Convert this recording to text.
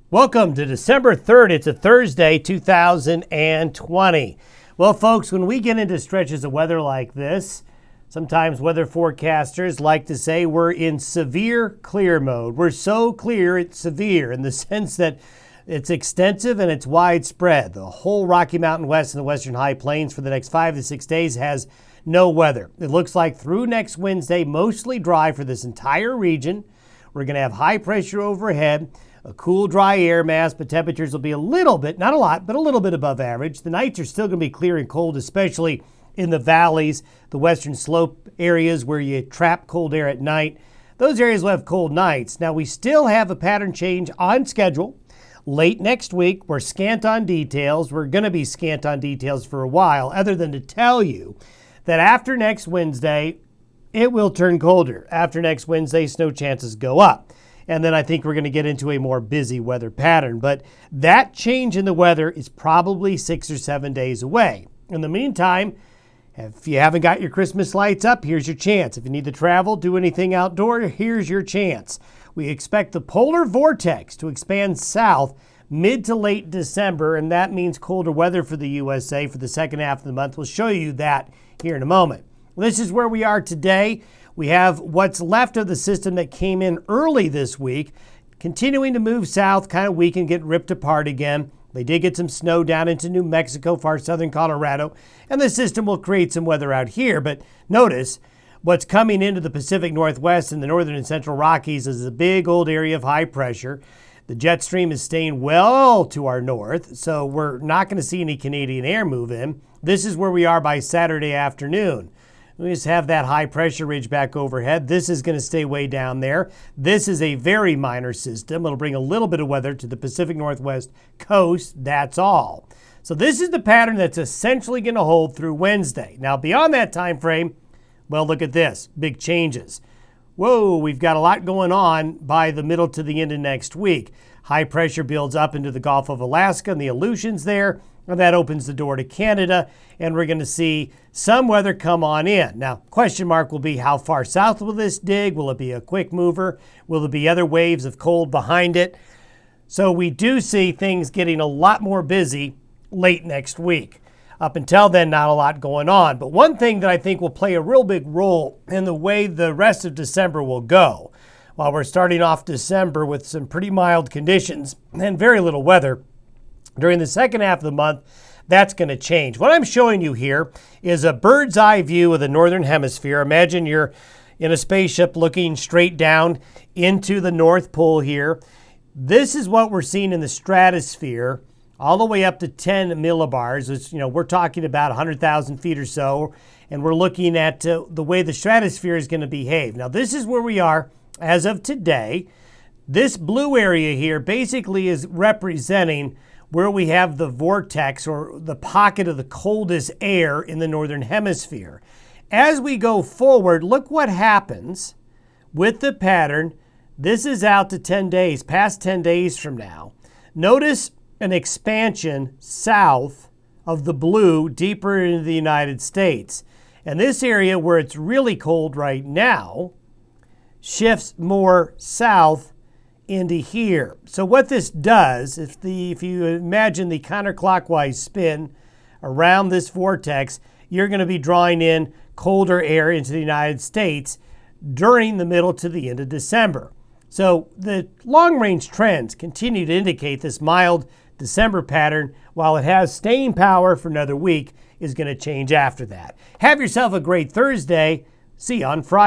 Welcome to December 3rd. It's a Thursday, 2020. Well, folks, when we get into stretches of weather like this, sometimes weather forecasters like to say we're in severe clear mode. We're so clear, it's severe in the sense that it's extensive and it's widespread. The whole Rocky Mountain West and the Western High Plains for the next 5 to 6 days has no weather. It looks like through next Wednesday, mostly dry for this entire region. We're going to have high pressure overhead, a cool, dry air mass, but temperatures will be a little bit, not a lot, but a little bit above average. The nights are still going to be clear and cold, especially in the valleys, the western slope areas where you trap cold air at night. Those areas will have cold nights. Now, we still have a pattern change on schedule. Late next week, we're scant on details. We're going to be scant on details for a while, other than to tell you that after next Wednesday, it will turn colder. After next Wednesday, snow chances go up. And then I think we're going to get into a more busy weather pattern. But that change in the weather is probably 6 or 7 days away. In the meantime, if you haven't got your Christmas lights up, here's your chance. If you need to travel, do anything outdoor, here's your chance. We expect the polar vortex to expand south mid to late December, and that means colder weather for the USA for the second half of the month. We'll show you that here in a moment. This is where we are today. We have what's left of the system that came in early this week, continuing to move south, kind of weaken, get ripped apart again. They did get some snow down into New Mexico, far southern Colorado, and the system will create some weather out here. But notice what's coming into the Pacific Northwest and the northern and central Rockies is a big old area of high pressure. The jet stream is staying well to our north, so we're not going to see any Canadian air move in. This is where we are by Saturday afternoon. We just have that high pressure ridge back overhead. This is going to stay way down there. This is a very minor system. It'll bring a little bit of weather to the Pacific Northwest coast. That's all. So this is the pattern that's essentially going to hold through Wednesday. Now, beyond that time frame, well, look at this. Big changes. Whoa, we've got a lot going on by the middle to the end of next week. High pressure builds up into the Gulf of Alaska and the Aleutians there. And that opens the door to Canada, and we're going to see some weather come on in. Now, question mark will be how far south will this dig? Will it be a quick mover? Will there be other waves of cold behind it? So we do see things getting a lot more busy late next week. Up until then, not a lot going on. But one thing that I think will play a real big role in the way the rest of December will go, while we're starting off December with some pretty mild conditions and very little weather, during the second half of the month, that's going to change. What I'm showing you here is a bird's eye view of the northern hemisphere. Imagine you're in a spaceship looking straight down into the North Pole here. This is what we're seeing in the stratosphere, all the way up to 10 millibars. Which, we're talking about 100,000 feet or so, and we're looking at the way the stratosphere is going to behave. Now, this is where we are as of today. This blue area here basically is representing where we have the vortex or the pocket of the coldest air in the northern hemisphere. As we go forward, look what happens with the pattern. This is out to 10 days, past 10 days from now. Notice an expansion south of the blue deeper into the United States. And this area where it's really cold right now shifts more south into here. So what this does, if you imagine the counterclockwise spin around this vortex, you're going to be drawing in colder air into the United States during the middle to the end of December. So the long-range trends continue to indicate this mild December pattern, while it has staying power for another week, is going to change after that. Have yourself a great Thursday. See you on Friday.